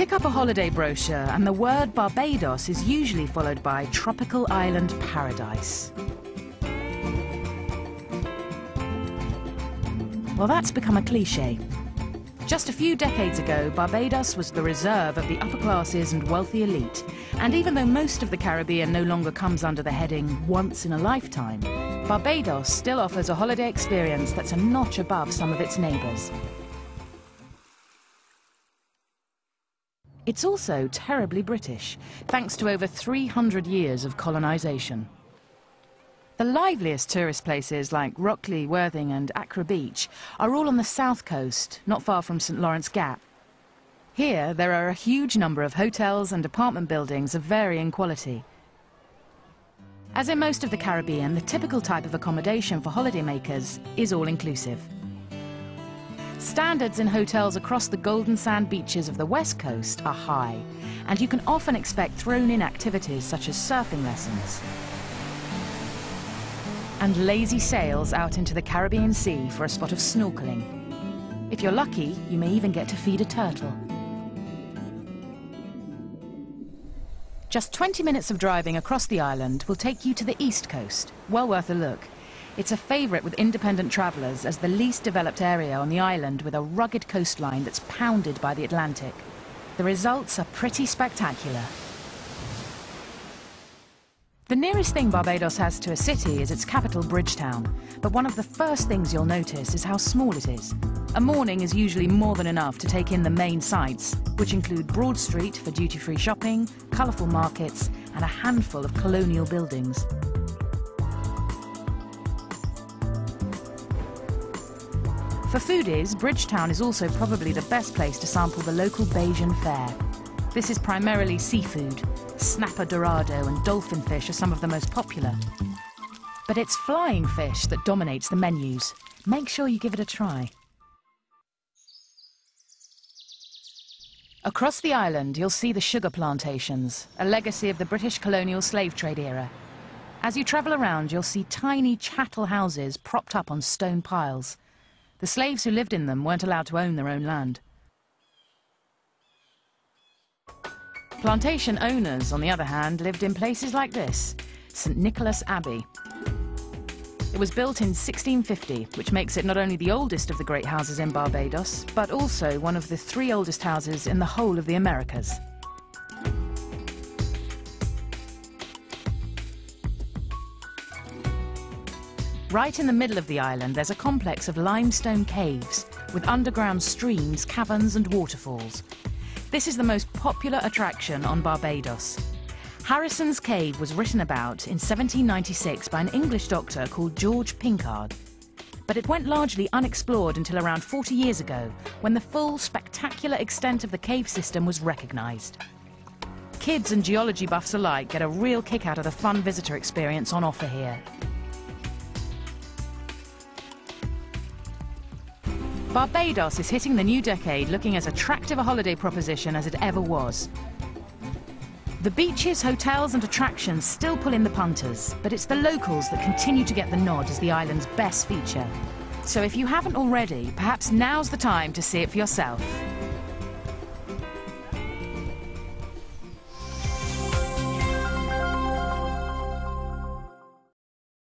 Pick up a holiday brochure and the word Barbados is usually followed by tropical island paradise. Well, that's become a cliché. Just a few decades ago, Barbados was the reserve of the upper classes and wealthy elite. And even though most of the Caribbean no longer comes under the heading once in a lifetime, Barbados still offers a holiday experience that's a notch above some of its neighbours. It's also terribly British, thanks to over 300 years of colonisation. The liveliest tourist places like Rockley, Worthing and Accra Beach are all on the south coast, not far from St Lawrence Gap. Here, there are a huge number of hotels and apartment buildings of varying quality. As in most of the Caribbean, the typical type of accommodation for holidaymakers is all-inclusive. Standards in hotels across the golden sand beaches of the west coast are high, and you can often expect thrown-in activities such as surfing lessons and lazy sails out into the Caribbean Sea for a spot of snorkeling. If you're lucky, you may even get to feed a turtle. Just 20 minutes of driving across the island will take you to the east coast, well worth a look. It's a favourite with independent travellers as the least developed area on the island with a rugged coastline that's pounded by the Atlantic. The results are pretty spectacular. The nearest thing Barbados has to a city is its capital, Bridgetown, but one of the first things you'll notice is how small it is. A morning is usually more than enough to take in the main sights, which include Broad Street for duty-free shopping, colourful markets and a handful of colonial buildings. For foodies, Bridgetown is also probably the best place to sample the local Bajan fare. This is primarily seafood. Snapper dorado and dolphin fish are some of the most popular. But it's flying fish that dominates the menus. Make sure you give it a try. Across the island, you'll see the sugar plantations, a legacy of the British colonial slave trade era. As you travel around, you'll see tiny chattel houses propped up on stone piles. The slaves who lived in them weren't allowed to own their own land. Plantation owners, on the other hand, lived in places like this, St Nicholas Abbey. It was built in 1650, which makes it not only the oldest of the great houses in Barbados, but also one of the 3 oldest houses in the whole of the Americas. Right in the middle of the island, there's a complex of limestone caves with underground streams, caverns and waterfalls. This is the most popular attraction on Barbados. Harrison's Cave was written about in 1796 by an English doctor called George Pinkard. But it went largely unexplored until around 40 years ago, when the full, spectacular extent of the cave system was recognised. Kids and geology buffs alike get a real kick out of the fun visitor experience on offer here. Barbados is hitting the new decade looking as attractive a holiday proposition as it ever was. The beaches, hotels and attractions still pull in the punters, but it's the locals that continue to get the nod as the island's best feature. So if you haven't already, perhaps now's the time to see it for yourself.